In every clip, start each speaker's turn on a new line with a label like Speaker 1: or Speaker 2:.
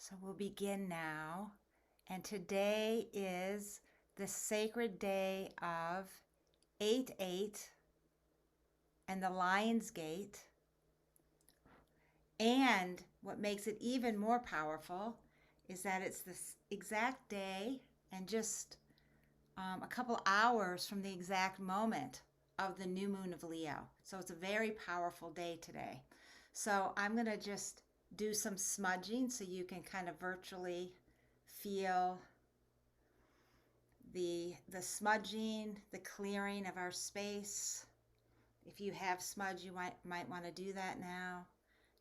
Speaker 1: So we'll begin now. And today is the sacred day of 8/8 and the Lion's Gate. And what makes it even more powerful is that it's this exact day and just a couple hours from the exact moment of the new moon of Leo. So it's a very powerful day today. So I'm going to just do some smudging so you can kind of virtually feel the smudging, the clearing of our space. If you have smudge, you might want to do that now.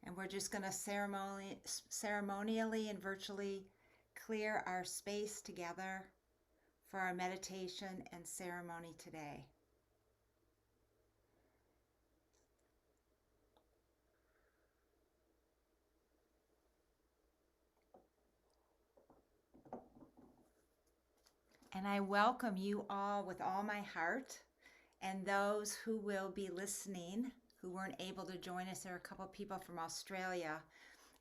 Speaker 1: And we're just going to ceremonially and virtually clear our space together for our meditation and ceremony today. And I welcome you all with all my heart, and those who will be listening who weren't able to join us. There are a couple of people from Australia,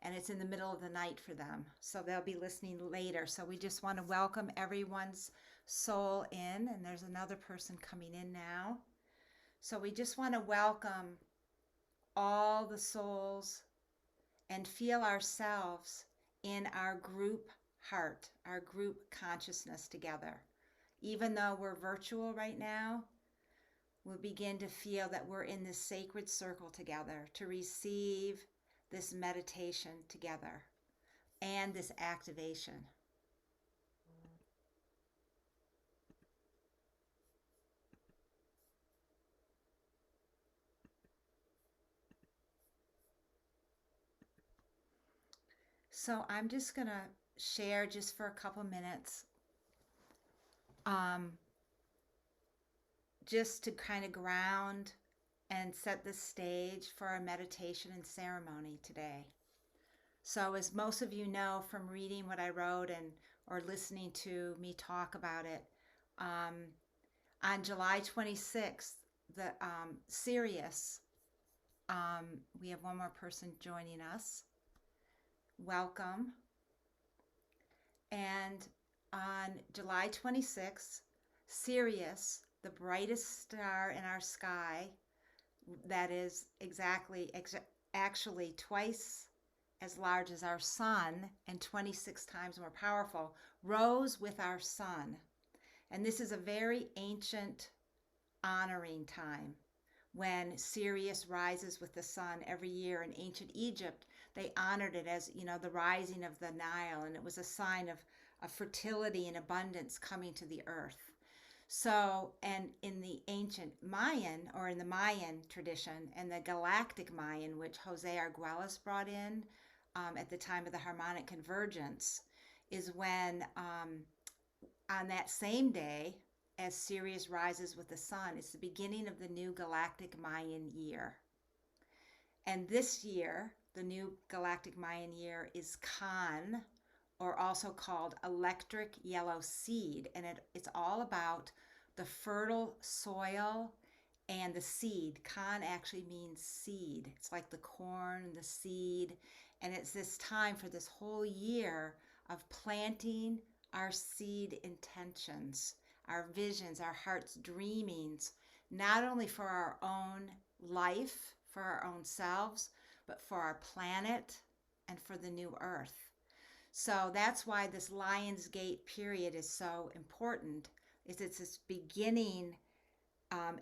Speaker 1: and it's in the middle of the night for them, so they'll be listening later. So we just want to welcome everyone's soul in, and there's another person coming in now. So we just want to welcome all the souls and feel ourselves in our group heart, our group consciousness together. Even though we're virtual right now, we'll begin to feel that we're in this sacred circle together to receive this meditation together and this activation. So I'm just going to share just for a couple minutes, just to kind of ground and set the stage for our meditation and ceremony today. So as most of you know from reading what I wrote and or listening to me talk about it, on July 26th, the Sirius, we have one more person joining us. Welcome. And on July 26th, Sirius, the brightest star in our sky, that is actually twice as large as our sun and 26 times more powerful, rose with our sun. And this is a very ancient honoring time when Sirius rises with the sun every year. In ancient Egypt, they honored it as, the rising of the Nile, and it was a sign of fertility and abundance coming to the earth. So, and in the ancient Mayan, or in the Mayan tradition, and the galactic Mayan, which Jose Arguelles brought in at the time of the harmonic convergence, is when on that same day, as Sirius rises with the sun, it's the beginning of the new galactic Mayan year. And this year, the new galactic Mayan year is Kan, or also called electric yellow seed. And it's all about the fertile soil and the seed. Kan actually means seed. It's like the corn, the seed. And it's this time for this whole year of planting our seed intentions, our visions, our heart's dreamings, not only for our own life, for our own selves, but for our planet and for the new earth. So that's why this Lion's Gate period is so important, is it's this beginning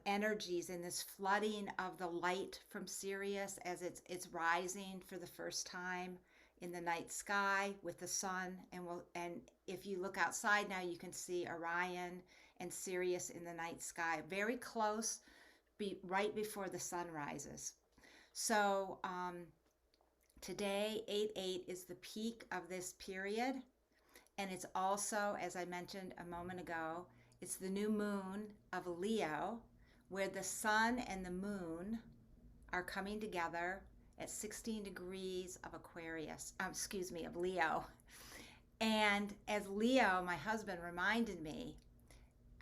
Speaker 1: energies and this flooding of the light from Sirius as it's rising for the first time in the night sky with the sun. And if you look outside now, you can see Orion and Sirius in the night sky, very close, right before the sun rises. So today, 8/8 is the peak of this period. And it's also, as I mentioned a moment ago, it's the new moon of Leo, where the sun and the moon are coming together at 16 degrees of of Leo. And as Leo, my husband, reminded me,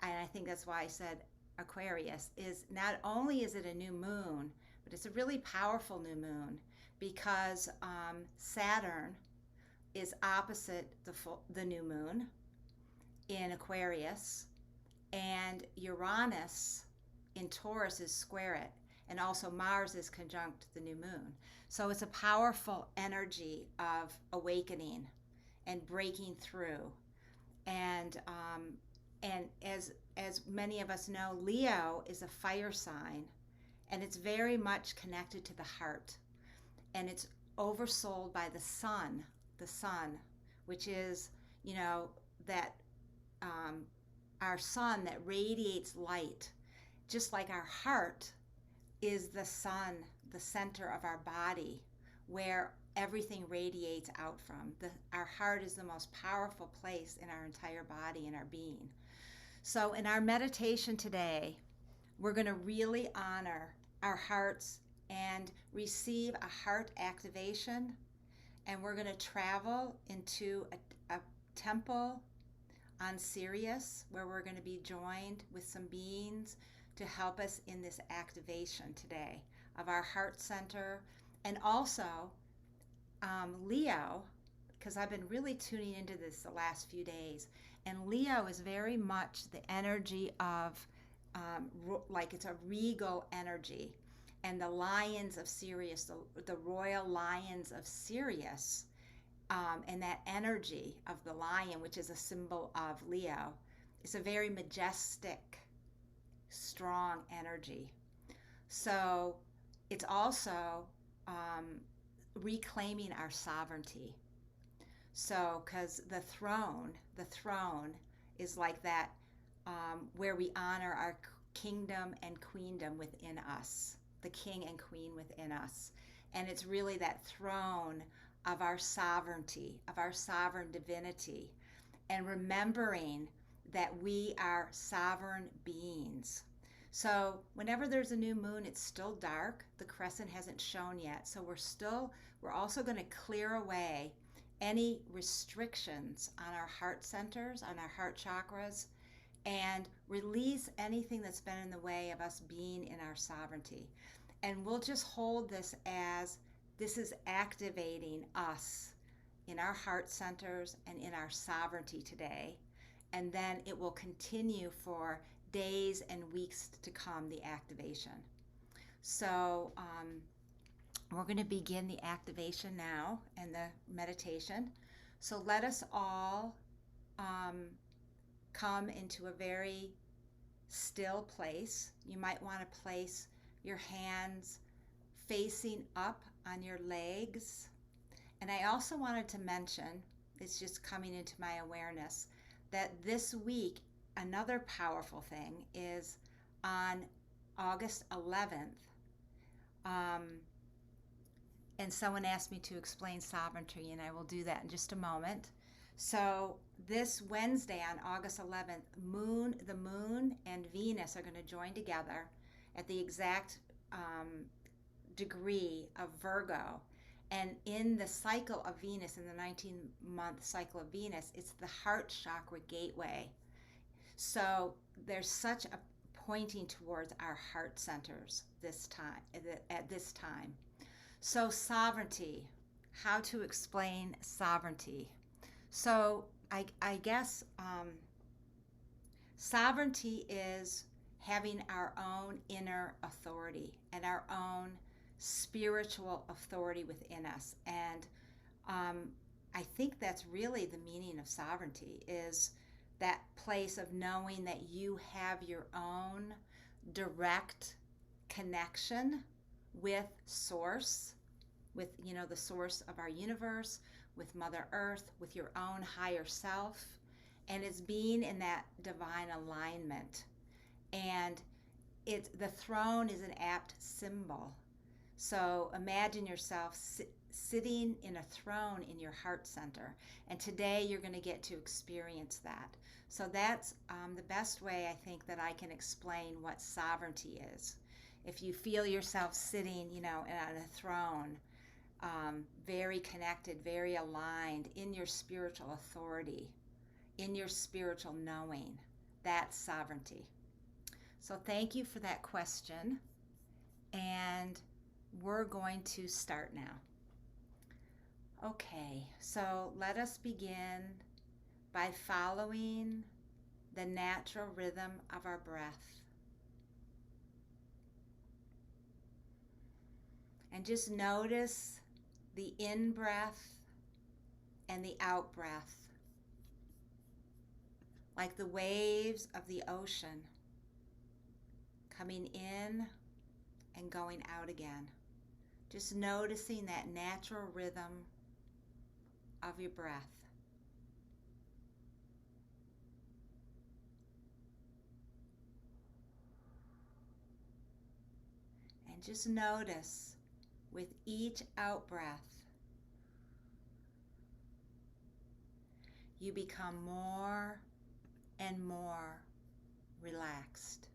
Speaker 1: and I think that's why I said Aquarius, is not only is it a new moon, but it's a really powerful new moon because Saturn, is opposite the new moon in Aquarius, and Uranus in Taurus is square it, and also Mars is conjunct the new moon. So it's a powerful energy of awakening and breaking through. And as many of us know, Leo is a fire sign, and it's very much connected to the heart, and it's oversold by the sun, which is, that our sun that radiates light, just like our heart is the sun, the center of our body, where everything radiates out from. Our heart is the most powerful place in our entire body and our being. So in our meditation today, we're going to really honor our hearts and receive a heart activation. And we're going to travel into a temple on Sirius, where we're going to be joined with some beings to help us in this activation today of our heart center. And also Leo, because I've been really tuning into this the last few days, and Leo is very much the energy of like it's a regal energy. And the Lions of Sirius, the royal Lions of Sirius, and that energy of the lion, which is a symbol of Leo, is a very majestic, strong energy. So it's also reclaiming our sovereignty. So, because the throne is like that, where we honor our kingdom and queendom within us, the king and queen within us. And it's really that throne of our sovereignty, of our sovereign divinity, and remembering that we are sovereign beings. So whenever there's a new moon, it's still dark. The crescent hasn't shown yet. So we're also going to clear away any restrictions on our heart centers, on our heart chakras, and release anything that's been in the way of us being in our sovereignty. And we'll just hold this as this is activating us in our heart centers and in our sovereignty today. And then it will continue for days and weeks to come, the activation. So we're going to begin the activation now and the meditation. So let us all come into a very still place. You might want to place your hands facing up on your legs. And I also wanted to mention, it's just coming into my awareness, that this week, another powerful thing is on August 11th. And someone asked me to explain sovereignty, and I will do that in just a moment. So this Wednesday on August 11th, the moon and Venus are going to join together at the exact degree of Virgo. And in the cycle of Venus, in the 19-month cycle of Venus, it's the heart chakra gateway. So there's such a pointing towards our heart centers at this time. So sovereignty, how to explain sovereignty. So I guess sovereignty is having our own inner authority and our own spiritual authority within us. And I think that's really the meaning of sovereignty, is that place of knowing that you have your own direct connection with source, with the source of our universe, with Mother Earth, with your own higher self, and it's being in that divine alignment. And the throne is an apt symbol. So imagine yourself sitting in a throne in your heart center, and today you're going to get to experience that. So that's the best way I think that I can explain what sovereignty is. If you feel yourself sitting, on a throne, very connected, very aligned in your spiritual authority, in your spiritual knowing, that's sovereignty. So thank you for that question, and we're going to start now. Okay, so let us begin by following the natural rhythm of our breath. And just notice the in-breath and the out-breath, like the waves of the ocean, coming in and going out again. Just noticing that natural rhythm of your breath. And just notice with each out breath, you become more and more relaxed.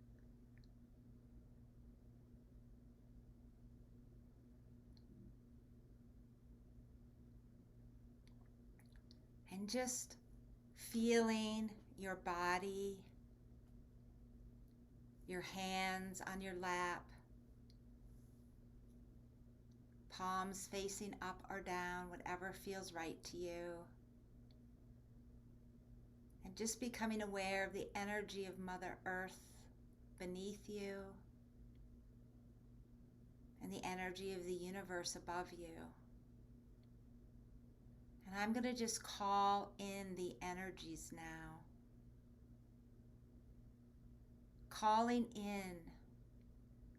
Speaker 1: And just feeling your body, your hands on your lap, palms facing up or down, whatever feels right to you. And just becoming aware of the energy of Mother Earth beneath you and the energy of the universe above you. And I'm going to just call in the energies now. Calling in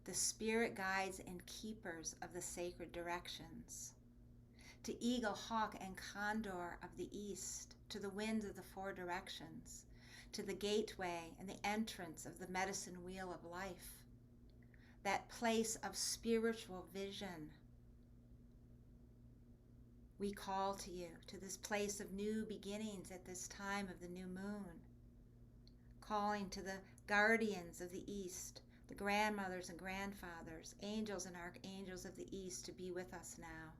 Speaker 1: the spirit guides and keepers of the sacred directions, to eagle, hawk, and condor of the east, to the winds of the four directions, to the gateway and the entrance of the medicine wheel of life, that place of spiritual vision. We call to you, to this place of new beginnings at this time of the new moon, calling to the guardians of the east, the grandmothers and grandfathers, angels and archangels of the east to be with us now.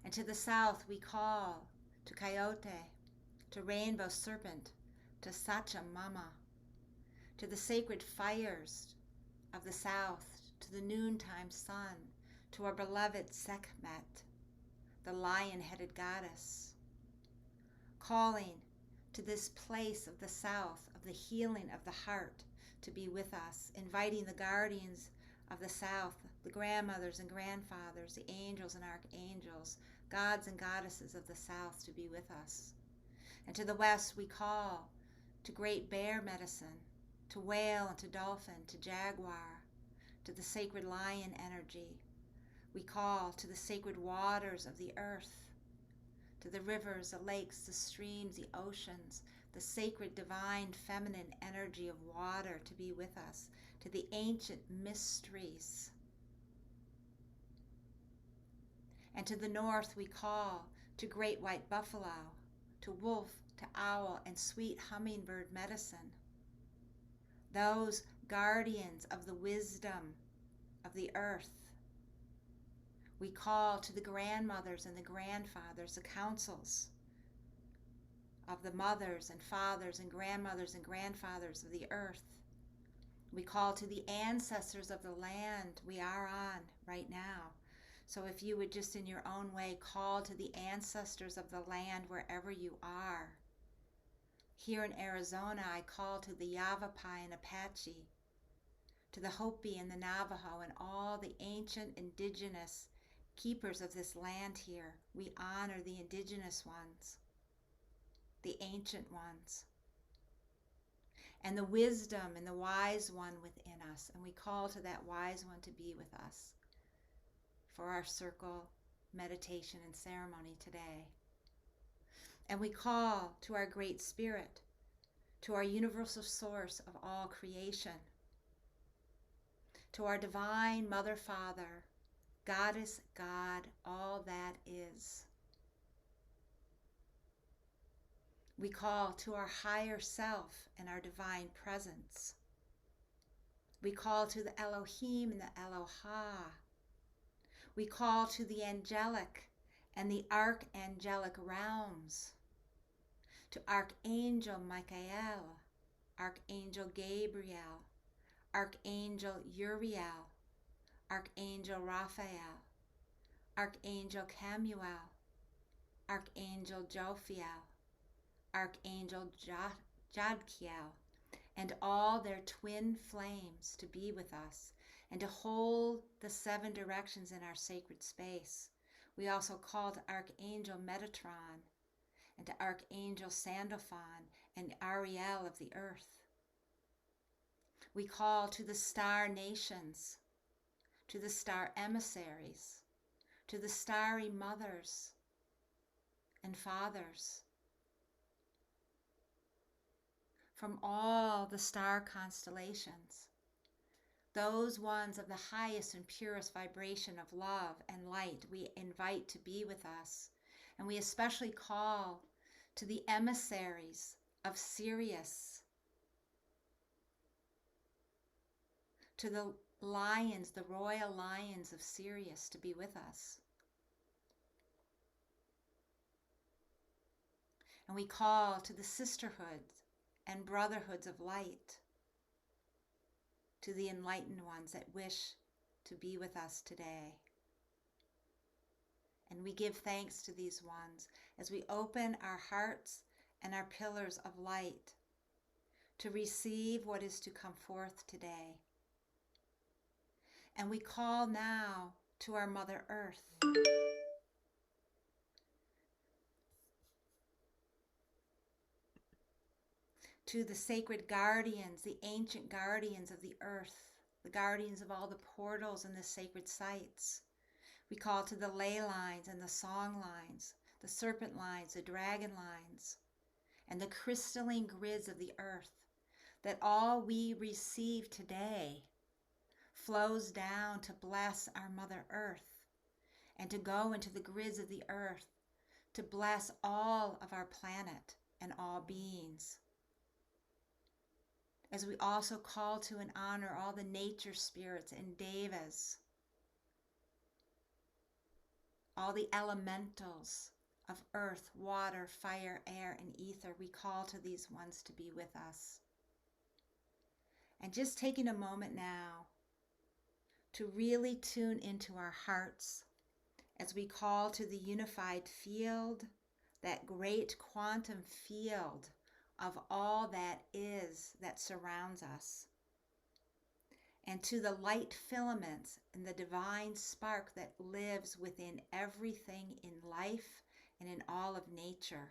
Speaker 1: And to the south we call to Coyote, to Rainbow Serpent, to Sachamama, to the sacred fires of the south, to the noontime sun, to our beloved Sehkmet, the lion-headed goddess, calling to this place of the south, of the healing of the heart, to be with us, inviting the guardians of the south, the grandmothers and grandfathers, the angels and archangels, gods and goddesses of the south to be with us. And to the west we call to great bear medicine, to whale and to dolphin, to jaguar, to the sacred lion energy. We call to the sacred waters of the earth, to the rivers, the lakes, the streams, the oceans, the sacred divine feminine energy of water to be with us, to the ancient mysteries. And to the north we call to great white buffalo, to wolf, to owl, and sweet hummingbird medicine, those guardians of the wisdom of the earth. We call to the grandmothers and the grandfathers, the councils of the mothers and fathers and grandmothers and grandfathers of the earth. We call to the ancestors of the land we are on right now. So if you would just in your own way call to the ancestors of the land wherever you are. Here in Arizona, I call to the Yavapai and Apache, to the Hopi and the Navajo and all the ancient indigenous keepers of this land here. We honor the indigenous ones, the ancient ones, and the wisdom and the wise one within us. And we call to that wise one to be with us for our circle meditation and ceremony today. And we call to our great spirit, to our universal source of all creation, to our divine mother, father, goddess, God, all that is. We call to our higher self and our divine presence. We call to the Elohim and the Eloha. We call to the angelic and the archangelic realms, to Archangel Michael, Archangel Gabriel, Archangel Uriel, Archangel Raphael, Archangel Camuel, Archangel Jophiel, Archangel Jadkiel, and all their twin flames to be with us and to hold the 7 directions in our sacred space. We also call to Archangel Metatron and to Archangel Sandalphon and Ariel of the earth. We call to the star nations, to the star emissaries, to the starry mothers and fathers, from all the star constellations, those ones of the highest and purest vibration of love and light we invite to be with us. And we especially call to the emissaries of Sirius, to the lions, the royal lions of Sirius, to be with us. And we call to the sisterhoods and brotherhoods of light, to the enlightened ones that wish to be with us today. And we give thanks to these ones as we open our hearts and our pillars of light to receive what is to come forth today. And we call now to our Mother Earth, to the sacred guardians, the ancient guardians of the earth, the guardians of all the portals and the sacred sites. We call to the ley lines and the song lines, the serpent lines, the dragon lines, and the crystalline grids of the earth, that all we receive today flows down to bless our Mother Earth and to go into the grids of the earth to bless all of our planet and all beings. As we also call to and honor all the nature spirits and devas, all the elementals of earth, water, fire, air, and ether, we call to these ones to be with us. And just taking a moment now to really tune into our hearts as we call to the unified field, that great quantum field of all that is, that surrounds us, and to the light filaments and the divine spark that lives within everything in life and in all of nature,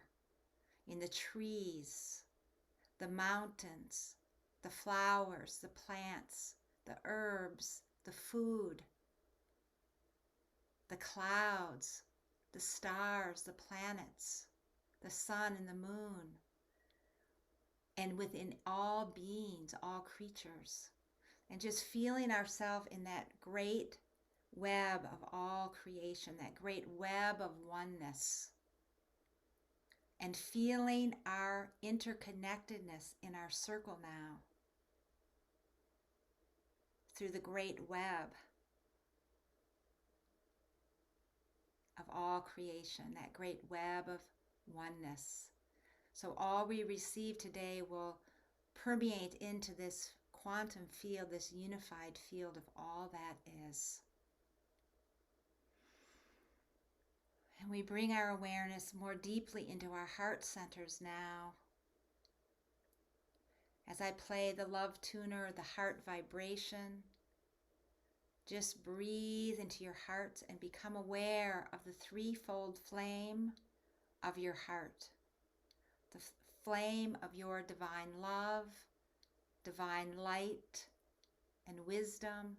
Speaker 1: in the trees, the mountains, the flowers, the plants, the herbs, the food, the clouds, the stars, the planets, the sun and the moon, and within all beings, all creatures. And just feeling ourselves in that great web of all creation, that great web of oneness, and feeling our interconnectedness in our circle now through the great web of all creation, that great web of oneness. So all we receive today will permeate into this quantum field, this unified field of all that is. And we bring our awareness more deeply into our heart centers now. As I play the love tuner, the heart vibration, just breathe into your heart and become aware of the threefold flame of your heart. The flame of your divine love, divine light and wisdom,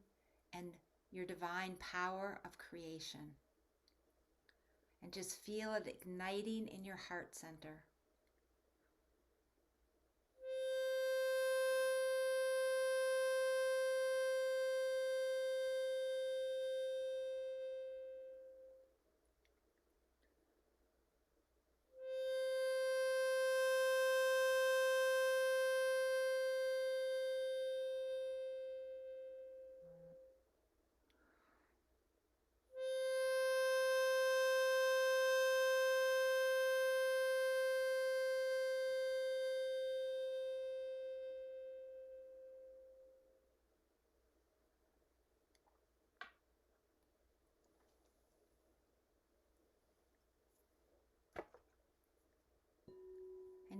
Speaker 1: and your divine power of creation. And just feel it igniting in your heart center.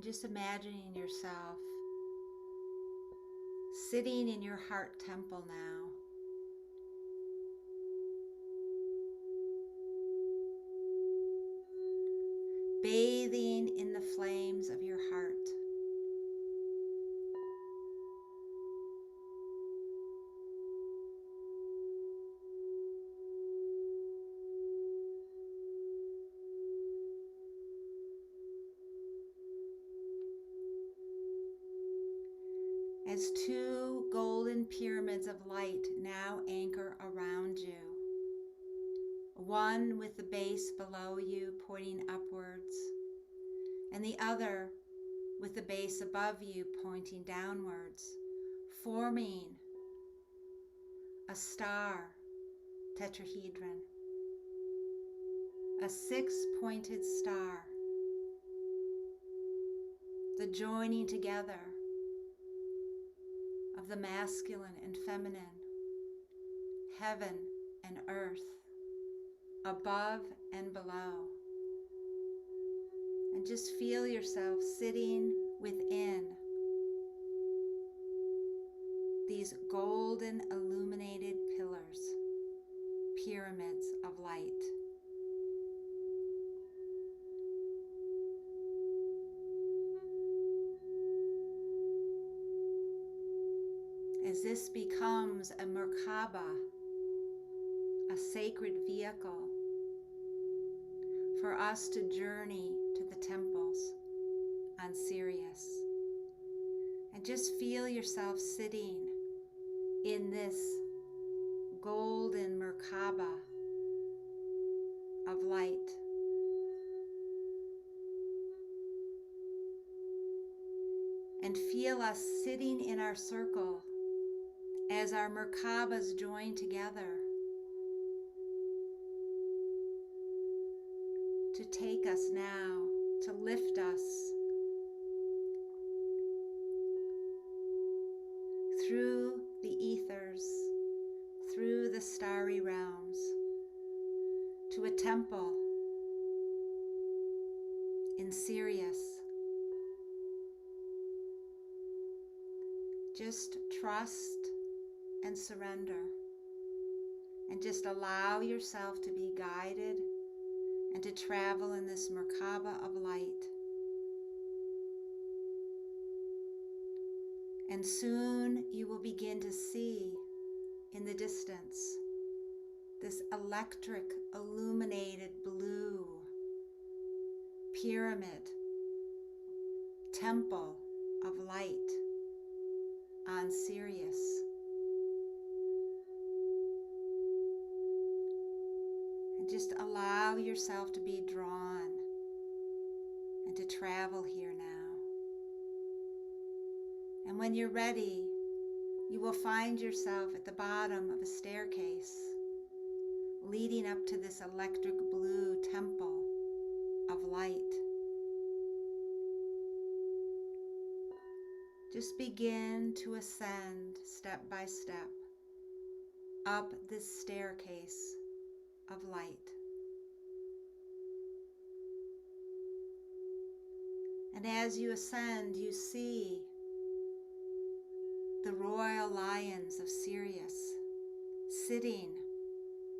Speaker 1: And just imagining yourself sitting in your heart temple now. Bathing in the flames of your heart. As two golden pyramids of light now anchor around you, one with the base below you pointing upwards, and the other with the base above you pointing downwards, forming a star tetrahedron, a six-pointed star, the joining together of the masculine and feminine, heaven and earth, above and below. And just feel yourself sitting within these golden illuminated pillars, pyramids of light. As this becomes a Merkaba, a sacred vehicle for us to journey to the temples on Sirius. And just feel yourself sitting in this golden Merkaba of light. And feel us sitting in our circle as our Merkabas join together to take us now, to lift us through the ethers, through the starry realms, to a temple in Sirius. Just trust and surrender, and just allow yourself to be guided and to travel in this Merkaba of light. And soon you will begin to see in the distance this electric illuminated blue pyramid temple of light on Sirius. And just allow yourself to be drawn and to travel here now. And when you're ready, you will find yourself at the bottom of a staircase leading up to this electric blue temple of light. Just begin to ascend step by step up this staircase of light. And as you ascend, you see the royal Lions of Sirius sitting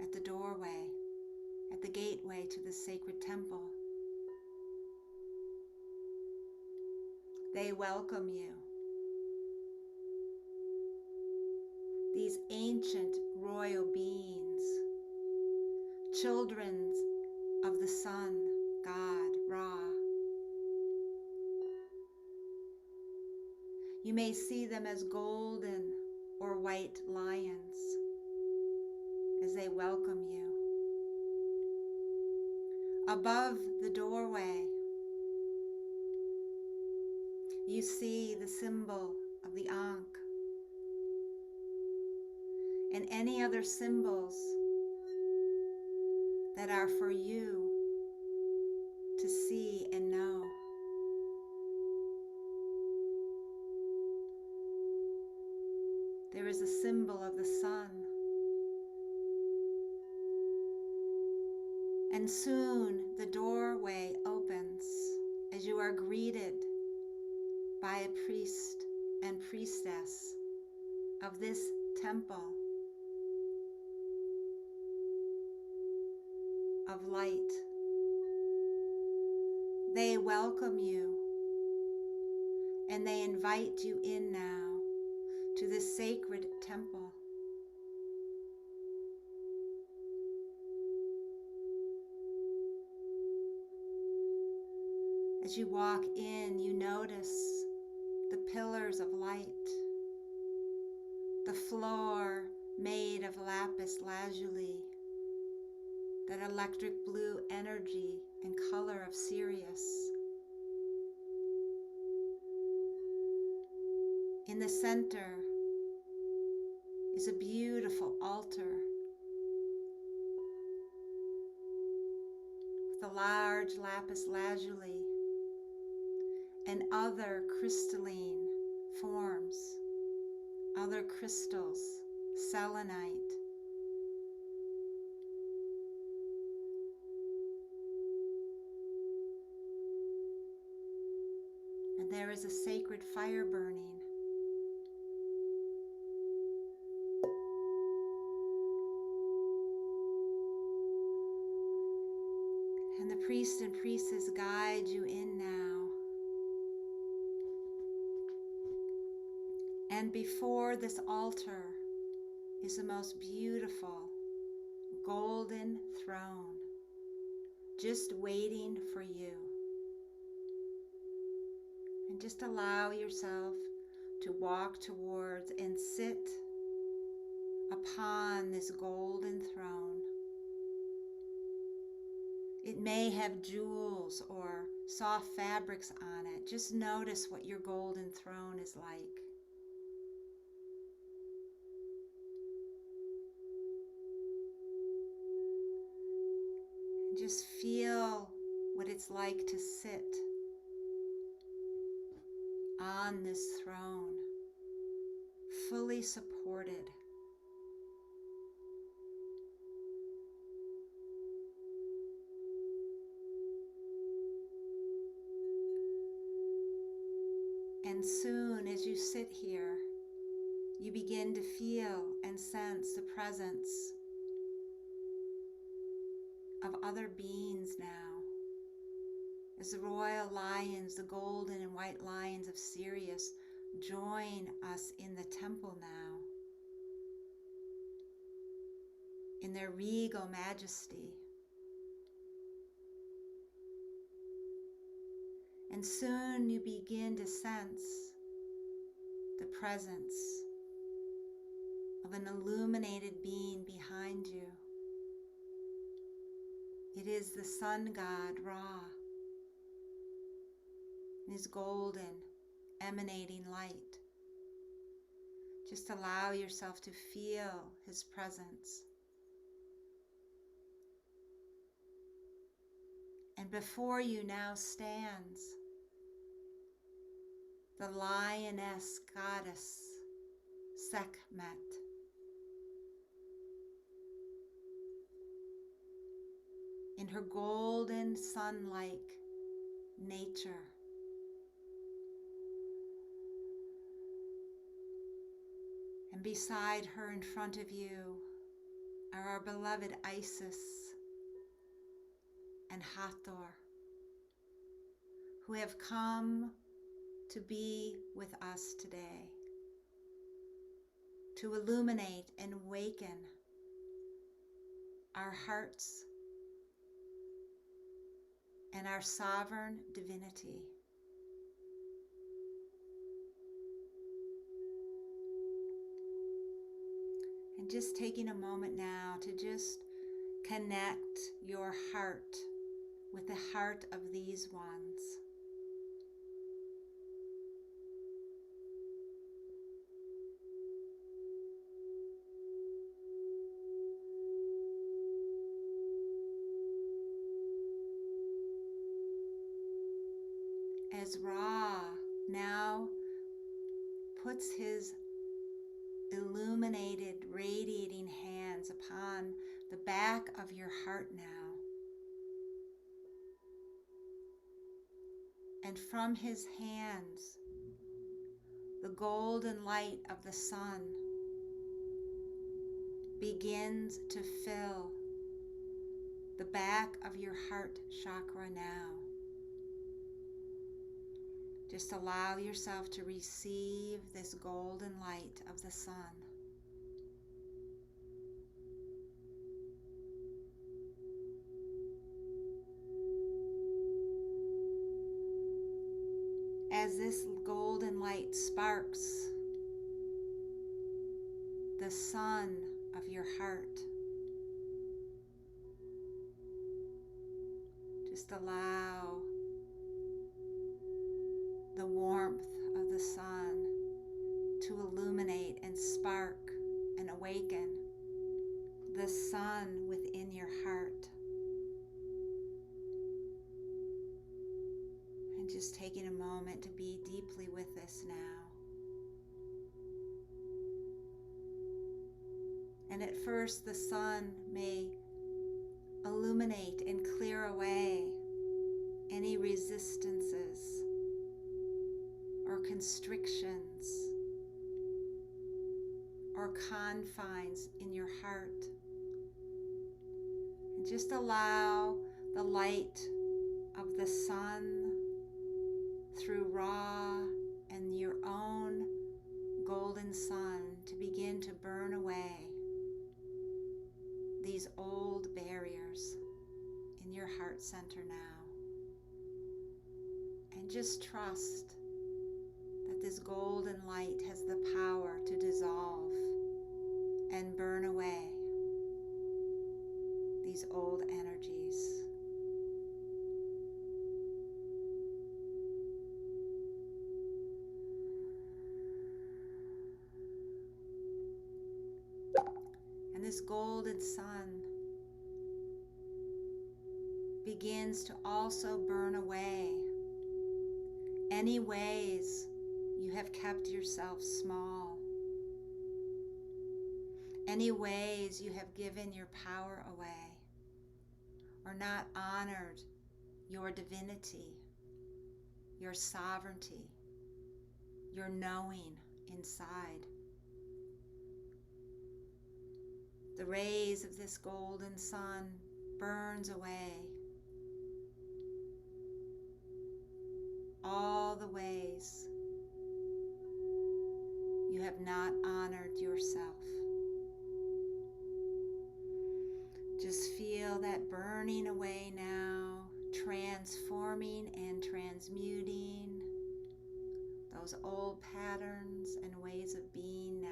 Speaker 1: at the doorway, at the gateway to the sacred temple. They welcome you. These ancient royal beings, children of the sun, God, Ra. You may see them as golden or white lions as they welcome you. Above the doorway, you see the symbol of the Ankh and any other symbols that are for you to see and know. There is a symbol of the sun. And soon the doorway opens as you are greeted by a priest and priestess of this temple of light. They welcome you and they invite you in now to this sacred temple. As you walk in, you notice the pillars of light, the floor made of lapis lazuli, that electric blue energy and color of Sirius. In the center is a beautiful altar with a large lapis lazuli and other crystalline forms, other crystals, selenite. And there is a sacred fire burning. And the priest and priestess guide you in now. And before this altar is the most beautiful golden throne, just waiting for you. And just allow yourself to walk towards and sit upon this golden throne. It may have jewels or soft fabrics on it. Just notice what your golden throne is like. And just feel what it's like to sit on this throne, fully supported. And soon as you sit here, you begin to feel and sense the presence of other beings now. As the royal lions, the golden and white lions of Sirius, join us in the temple now, in their regal majesty. And soon you begin to sense the presence of an illuminated being behind you. It is the sun god Ra, in his golden, emanating light. Just allow yourself to feel his presence. And before you now stands the lioness goddess Sehkmet. In her golden sun-like nature. And beside her, in front of you, are our beloved Isis and Hathor, who have come to be with us today, to illuminate and awaken our hearts and our sovereign divinity. And just taking a moment now to just connect your heart with the heart of these ones. As Ra now puts his illuminated, radiating hands upon the back of your heart now, and from his hands the golden light of the sun begins to fill the back of your heart chakra now. Just allow yourself to receive this golden light of the sun. As this golden light sparks the sun of your heart, just allow the warmth of the sun to illuminate and spark and awaken the sun within your heart. And just taking a moment to be deeply with this now. And at first the sun may illuminate and clear away any resistances or constrictions or confines in your heart. And just allow the light of the sun through Ra and your own golden sun to begin to burn away these old barriers in your heart center now. And just trust that this golden light has the power to dissolve and burn away these old energies. And this golden sun begins to also burn away any ways you have kept yourself small, any ways you have given your power away or not honored your divinity, your sovereignty, your knowing inside. The rays of this golden sun burns away all the ways you have not honored yourself. Just feel that burning away now, transforming and transmuting those old patterns and ways of being now.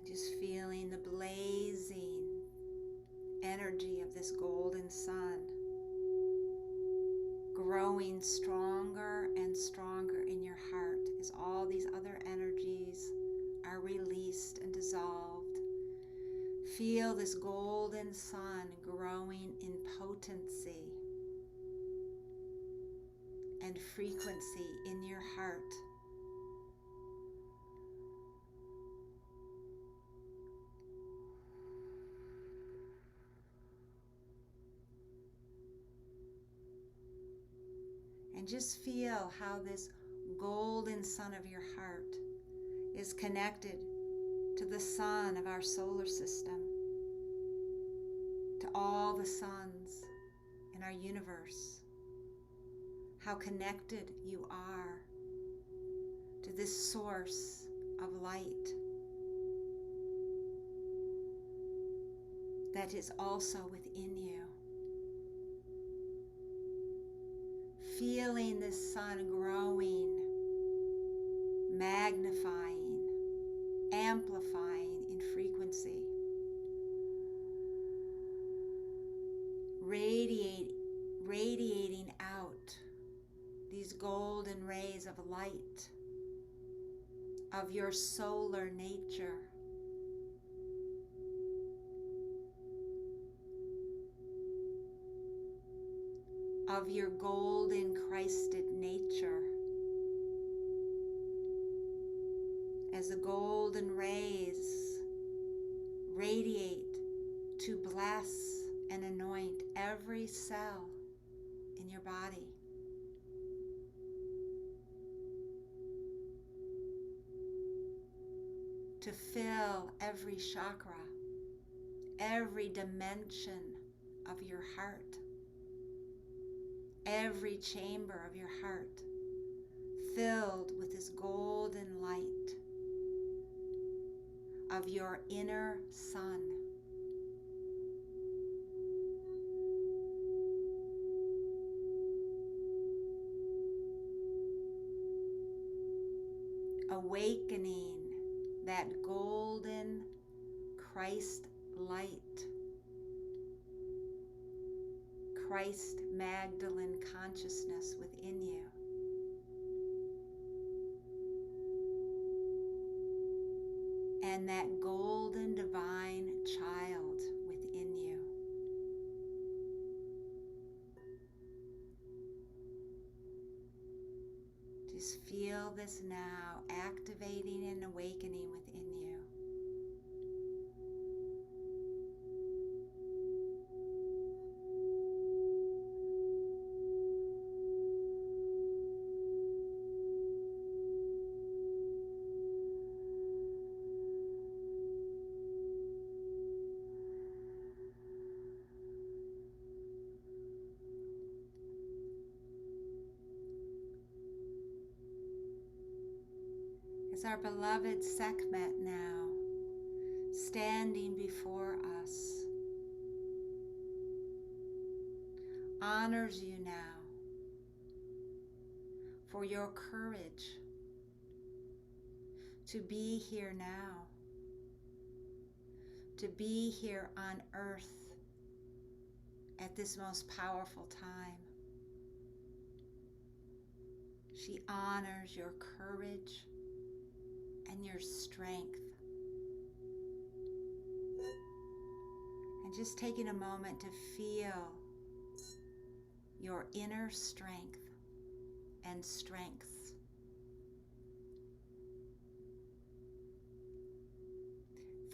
Speaker 1: Just feeling the blazing energy of this golden sun growing stronger and stronger in your heart as all these other energies are released and dissolved. Feel this golden sun growing in potency and frequency in your heart. And just feel how this golden sun of your heart is connected to the sun of our solar system, to all the suns in our universe. How connected you are to this source of light that is also within you. Feeling this sun growing, magnifying, amplifying in frequency, radiating out these golden rays of light of your solar nature. Of your golden Christed nature, as the golden rays radiate to bless and anoint every cell in your body. To fill every chakra, every dimension of your heart, every chamber of your heart, filled with this golden light of your inner sun. Awakening that golden Christ light, Christ Magdalene consciousness within you. And that golden divine child within you. Just feel this now activating and awakening within you. As our beloved Sehkmet now standing before us honors you now for your courage to be here now, to be here on earth at this most powerful time. She honors your courage and your strength. And just taking a moment to feel your inner strength and strengths.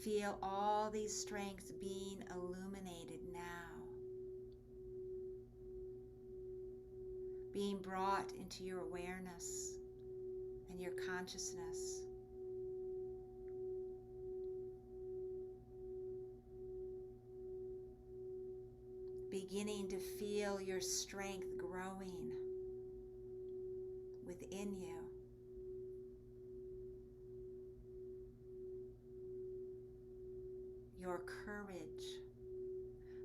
Speaker 1: Feel all these strengths being illuminated now, being brought into your awareness and your consciousness. Beginning to feel your strength growing within you. Your courage,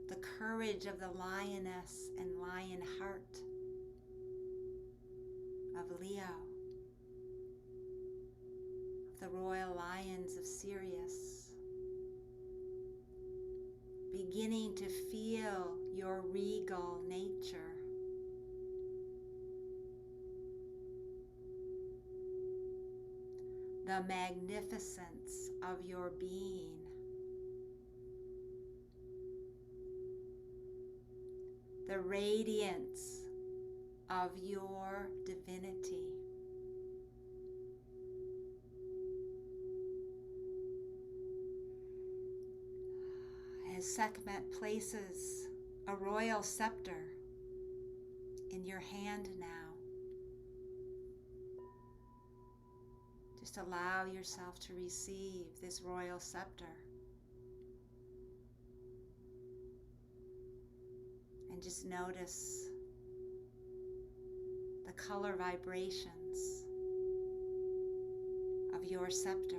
Speaker 1: the courage of the lioness and lion heart of Leo, of the royal Lions of Sirius. Beginning to feel your regal nature. The magnificence of your being. The radiance of your divinity. As Sehkmet places a royal scepter in your hand now, just allow yourself to receive this royal scepter. And just notice the color vibrations of your scepter.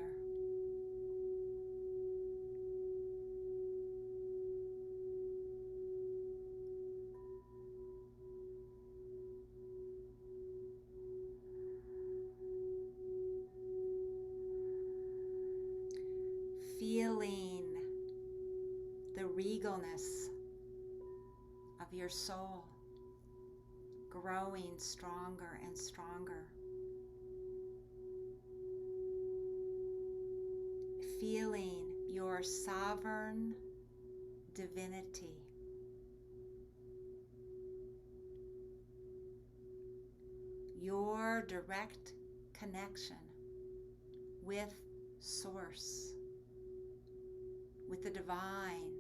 Speaker 1: Feeling the regalness of your soul growing stronger and stronger. Feeling your sovereign divinity. Your direct connection with Source. with the divine,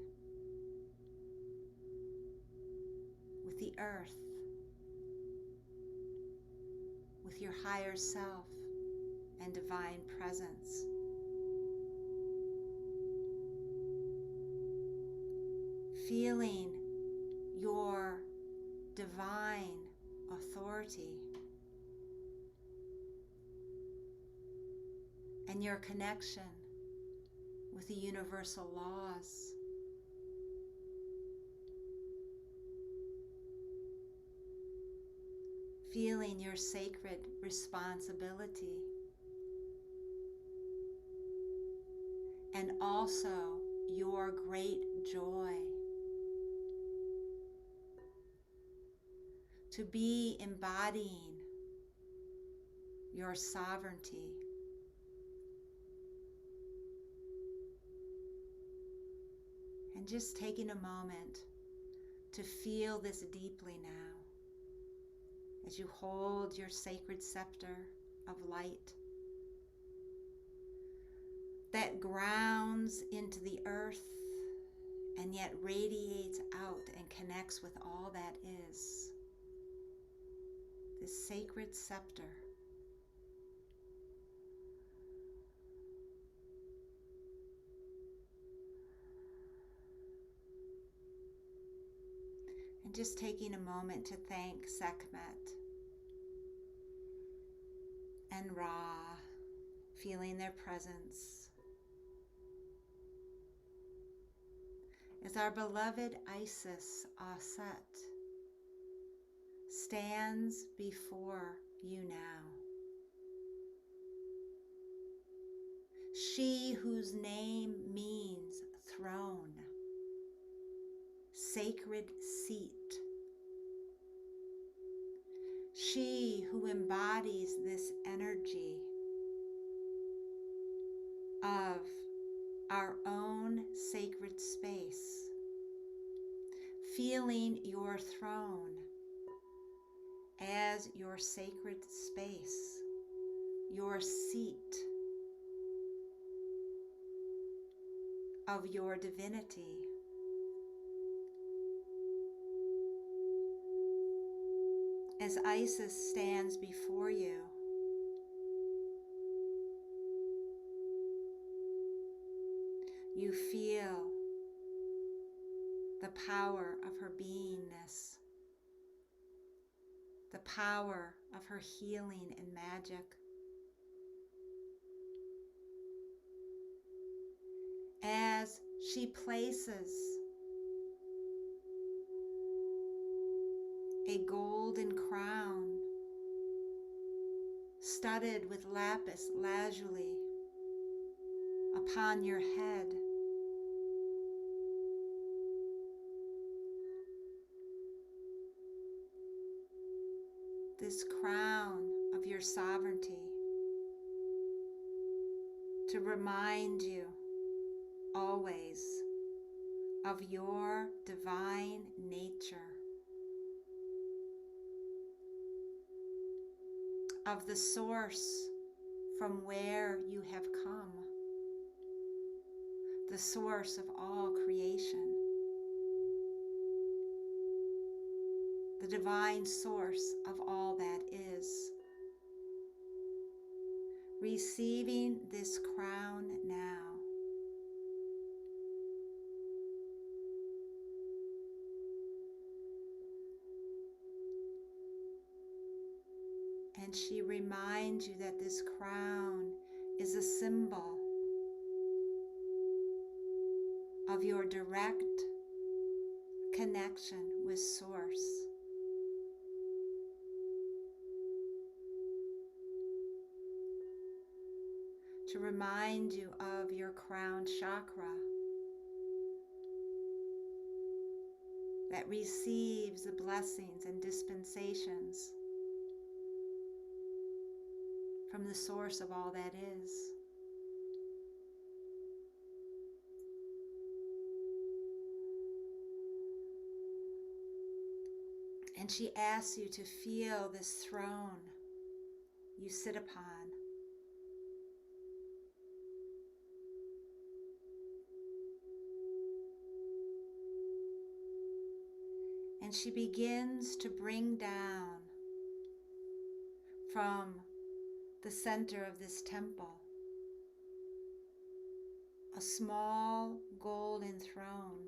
Speaker 1: with the earth, with your higher self and divine presence. Feeling your divine authority and your connection with the universal laws. Feeling your sacred responsibility and also your great joy to be embodying your sovereignty. And just taking a moment to feel this deeply now as you hold your sacred scepter of light that grounds into the earth and yet radiates out and connects with all that is. This sacred scepter. And just taking a moment to thank Sehkmet and Ra, feeling their presence. As our beloved Isis Aset stands before you now. She whose name means throne, sacred seat. She who embodies this energy of our own sacred space, feeling your throne as your sacred space, your seat of your divinity. As Isis stands before you, you feel the power of her beingness, the power of her healing and magic. As she places a golden crown studded with lapis lazuli upon your head, this crown of your sovereignty, to remind you always of your divine nature, of the source from where you have come, the source of all creation, the divine source of all that is. Receiving this crown now. And she reminds you that this crown is a symbol of your direct connection with Source. To remind you of your crown chakra that receives the blessings and dispensations from the source of all that is. And she asks you to feel this throne you sit upon. And she begins to bring down from the center of this temple a small golden throne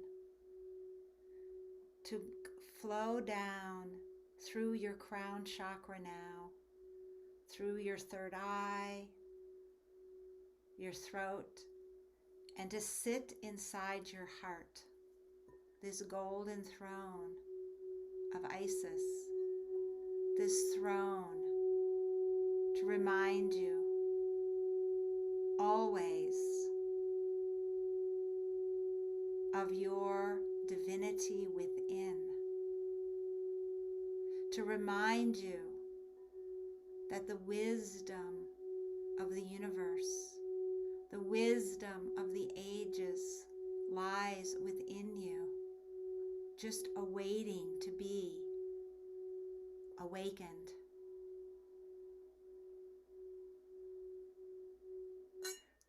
Speaker 1: to flow down through your crown chakra now, through your third eye, your throat, and to sit inside your heart, this golden throne of Isis, this throne to remind you always of your divinity within, to remind you that the wisdom of the universe, the wisdom of the ages lies within you, just awaiting to be awakened.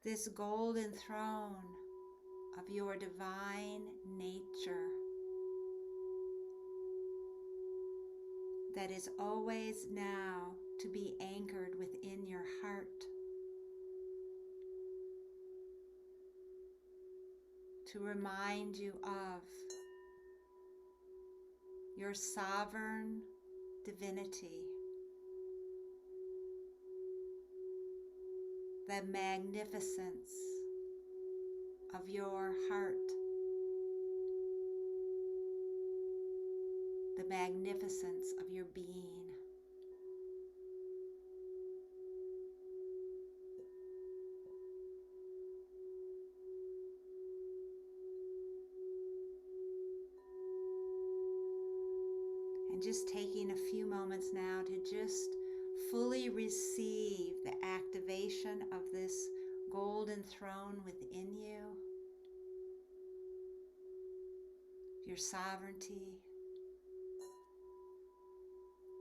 Speaker 1: This golden throne of your divine nature that is always now to be anchored within your heart, to remind you of your sovereign divinity, the magnificence of your heart, the magnificence of your being. And just taking a few moments now to just fully receive the activation of this golden throne within you, your sovereignty,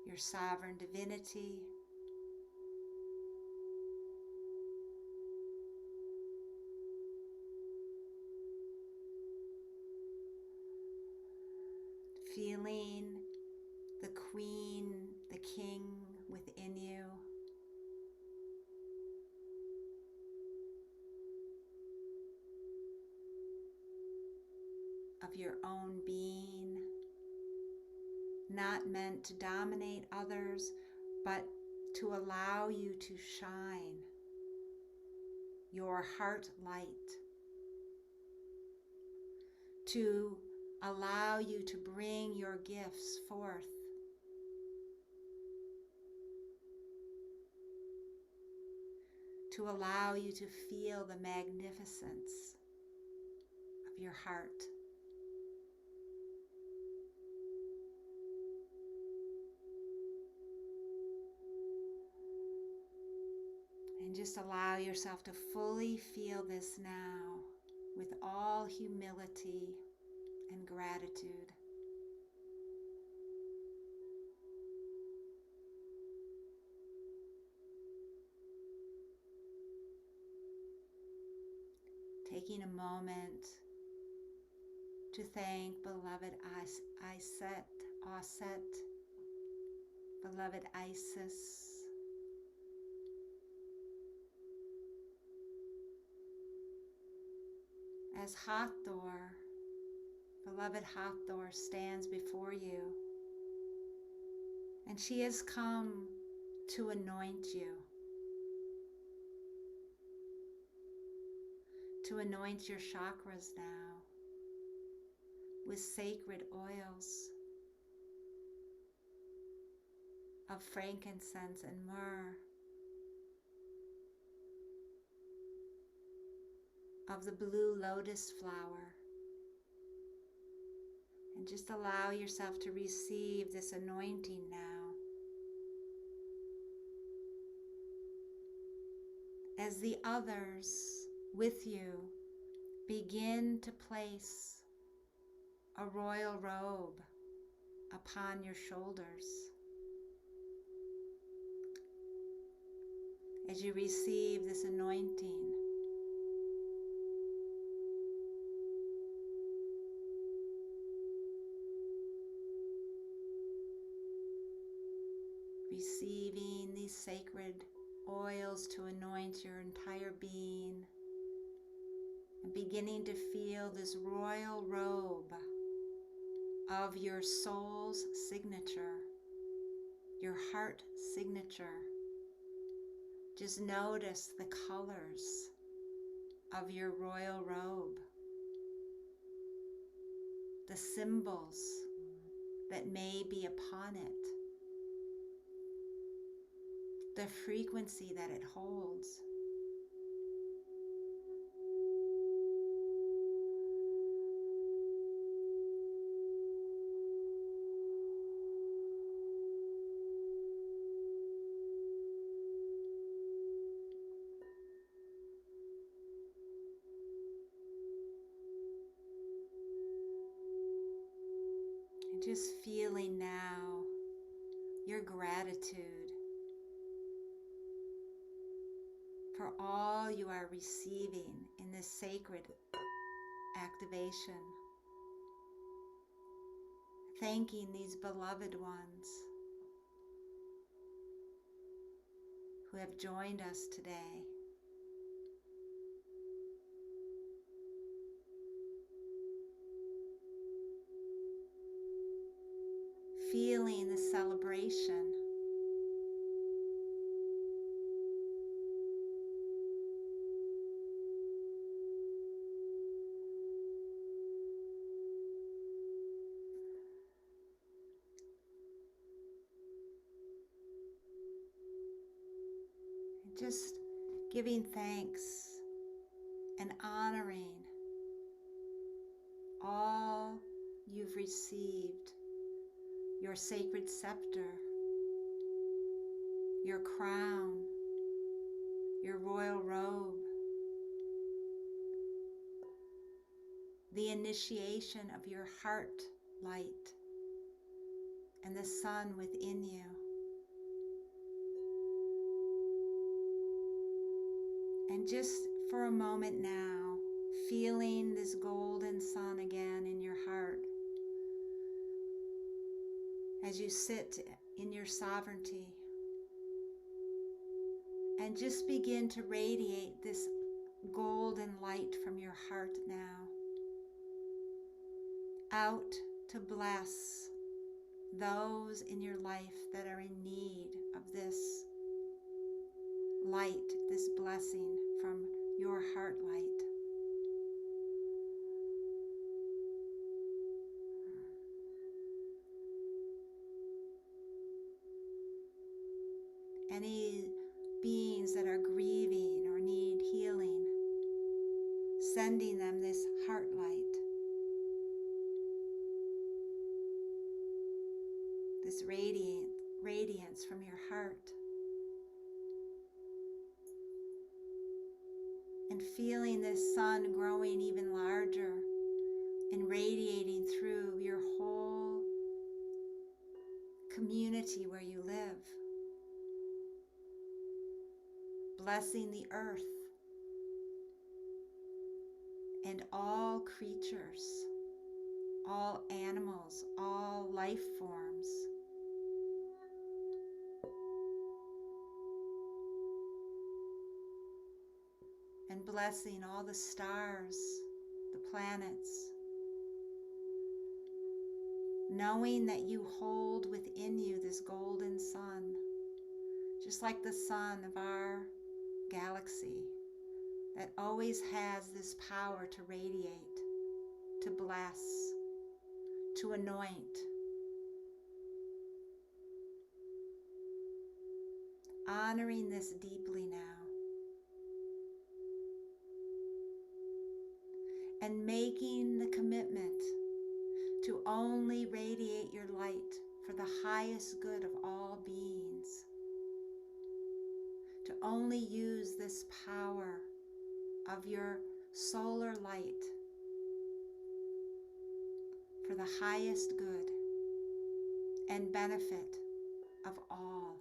Speaker 1: your sovereign divinity, feeling the queen, the king within you, of your own being, not meant to dominate others, but to allow you to shine your heart light, to allow you to bring your gifts forth, to allow you to feel the magnificence of your heart. And just allow yourself to fully feel this now with all humility and gratitude. Taking a moment to thank beloved Aset, beloved Isis, as Hathor, beloved Hathor, stands before you, and she has come to anoint you, to anoint your chakras now with sacred oils of frankincense and myrrh, of the blue lotus flower. And just allow yourself to receive this anointing now. As the others with you begin to place a royal robe upon your shoulders, as you receive this anointing, receiving these sacred oils to anoint your entire being, and beginning to feel this royal robe of your soul's signature, your heart signature. Just notice the colors of your royal robe, the symbols that may be upon it, the frequency that it holds. And just feeling now your gratitude for all you are receiving in this sacred activation. Thanking these beloved ones who have joined us today. Feeling the celebration. Just giving thanks and honoring all you've received, your sacred scepter, your crown, your royal robe, the initiation of your heart light, and the sun within you. And just for a moment now, feeling this golden sun again in your heart as you sit in your sovereignty, and just begin to radiate this golden light from your heart now out to bless those in your life that are in need of this light, this blessing from your heart light. Any beings that are grieving or need healing, sending them this heart light, this radiance from your heart. And feeling this sun growing even larger and radiating through your whole community where you live. Blessing the earth and all creatures, all animals, all life forms. And blessing all the stars, the planets, knowing that you hold within you this golden sun, just like the sun of our galaxy that always has this power to radiate, to bless, to anoint. Honoring this deeply now. And making the commitment to only radiate your light for the highest good of all beings. To only use this power of your solar light for the highest good and benefit of all.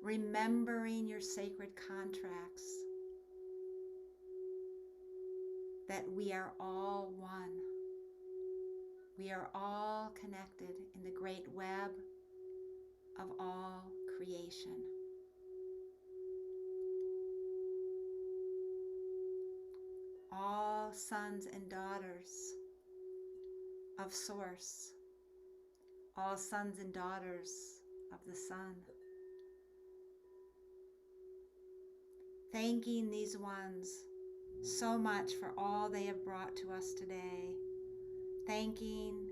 Speaker 1: Remembering your sacred contracts that we are all one. We are all connected in the great web of all creation. All sons and daughters of Source, all sons and daughters of the Sun. Thanking these ones so much for all they have brought to us today. Thanking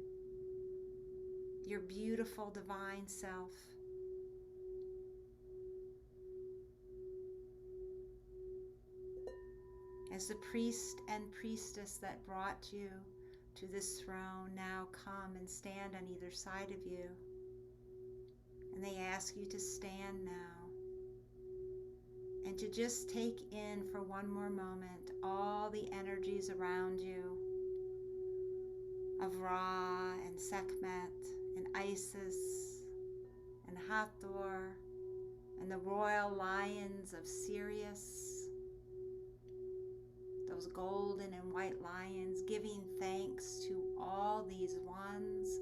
Speaker 1: your beautiful divine self. As the priest and priestess that brought you to this throne now come and stand on either side of you. And they ask you to stand now and to just take in for one more moment all the energies around you of Ra and Sehkmet and Isis and Hathor and the royal Lions of Sirius, those golden and white lions, giving thanks to all these ones,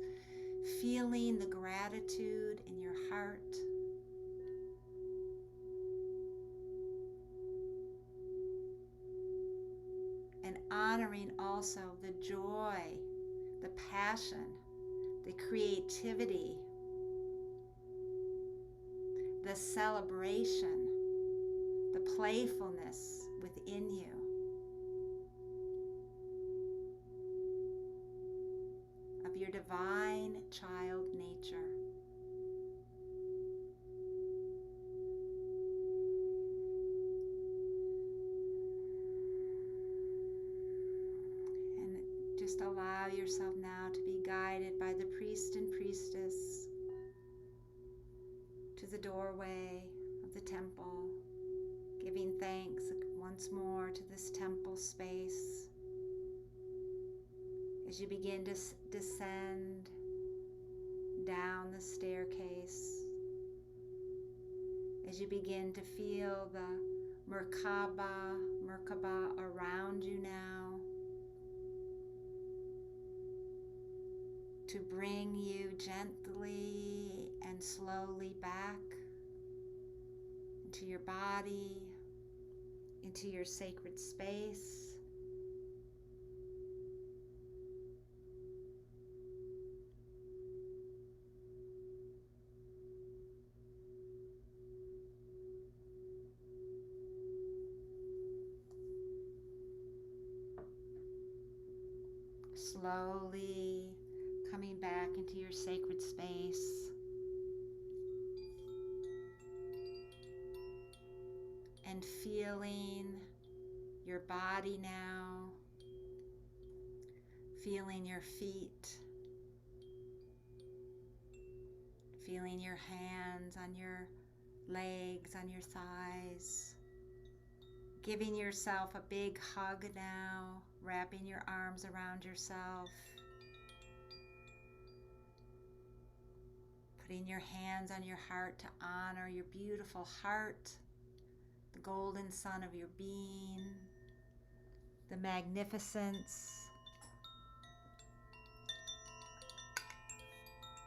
Speaker 1: feeling the gratitude in your heart. And honoring also the joy, the passion, the creativity, the celebration, the playfulness within you. Of your divine child nature. And just allow yourself now to be guided by the priest and priestess to the doorway of the temple, giving thanks once more to this temple space. As you begin to descend down the staircase, as you begin to feel the Merkaba around you now, to bring you gently and slowly back into your body, into your sacred space. Slowly coming back into your sacred space and feeling your body now, feeling your feet, feeling your hands on your legs, on your thighs, giving yourself a big hug now, wrapping your arms around yourself, putting your hands on your heart to honor your beautiful heart, the golden sun of your being, the magnificence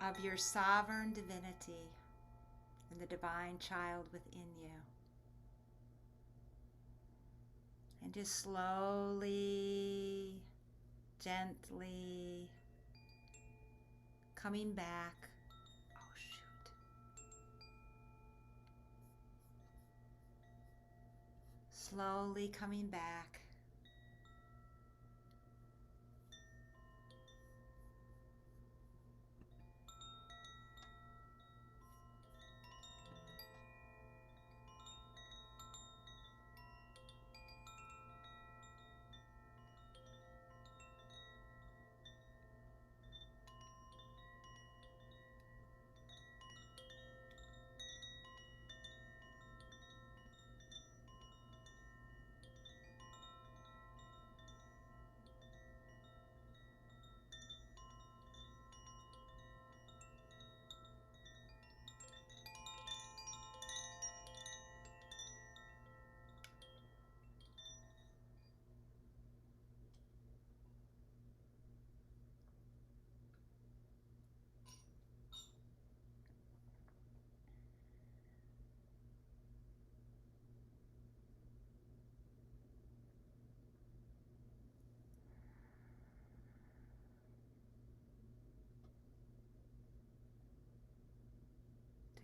Speaker 1: of your sovereign divinity and the divine child within you. And just slowly, gently coming back. Oh, shoot. Slowly coming back.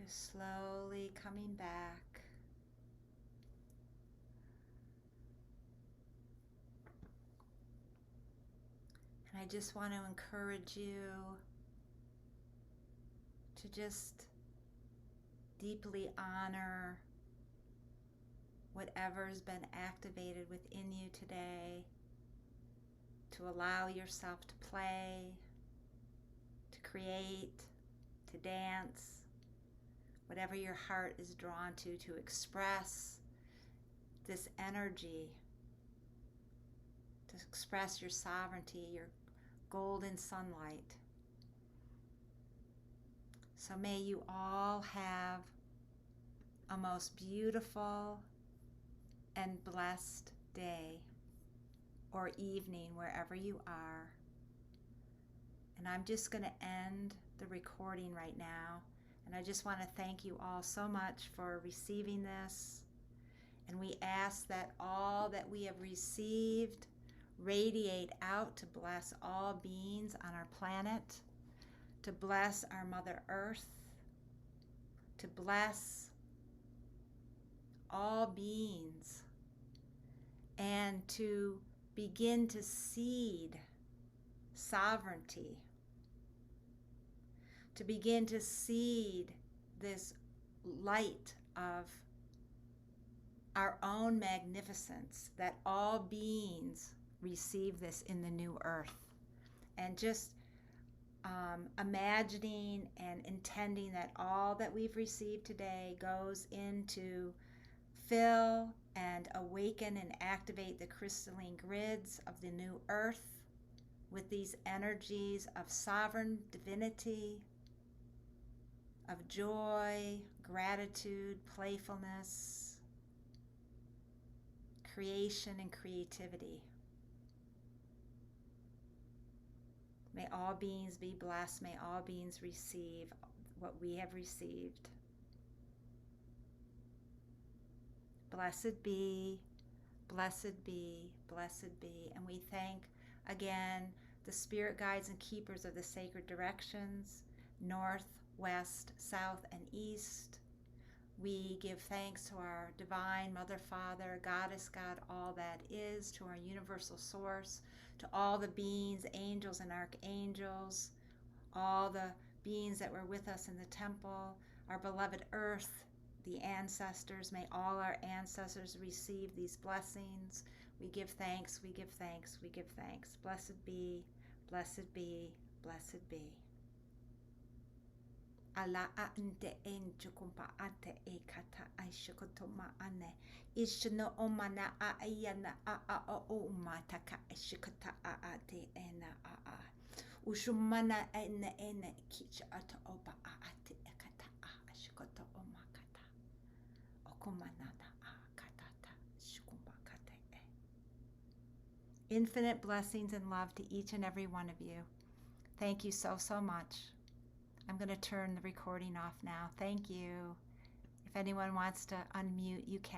Speaker 1: Just slowly coming back. And I just want to encourage you to just deeply honor whatever's been activated within you today, to allow yourself to play, to create, to dance, whatever your heart is drawn to express this energy, to express your sovereignty, your golden sunlight. So may you all have a most beautiful and blessed day or evening wherever you are. And I'm just going to end the recording right now. And I just want to thank you all so much for receiving this. And we ask that all that we have received radiate out to bless all beings on our planet, to bless our Mother Earth, to bless all beings, and to begin to seed sovereignty, to begin to seed this light of our own magnificence, that all beings receive this in the new earth. And just imagining and intending that all that we've received today goes into fill and awaken and activate the crystalline grids of the new earth with these energies of sovereign divinity, of joy, gratitude, playfulness, creation, and creativity. May all beings be blessed. May all beings receive what we have received. Blessed be, blessed be, blessed be. And we thank again the spirit guides and keepers of the sacred directions, north, west, south, and east. We give thanks to our divine Mother, Father, Goddess, God, all that is, to our universal source, to all the beings, angels and archangels, all the beings that were with us in the temple, our beloved earth, the ancestors. May all our ancestors receive these blessings. We give thanks, we give thanks, we give thanks. Blessed be, blessed be, blessed be. Ala ante en chukumpa ante e kata ai shikotoma ane ishno omana a ayana a o mataka shikota a ate ena a ushumana ena kicha ata oba a ate ekata a shikota omakata okomanada a katata shikumba kate e. Infinite blessings and love to each and every one of you. Thank you so much. I'm going to turn the recording off now. Thank you. If anyone wants to unmute, you can.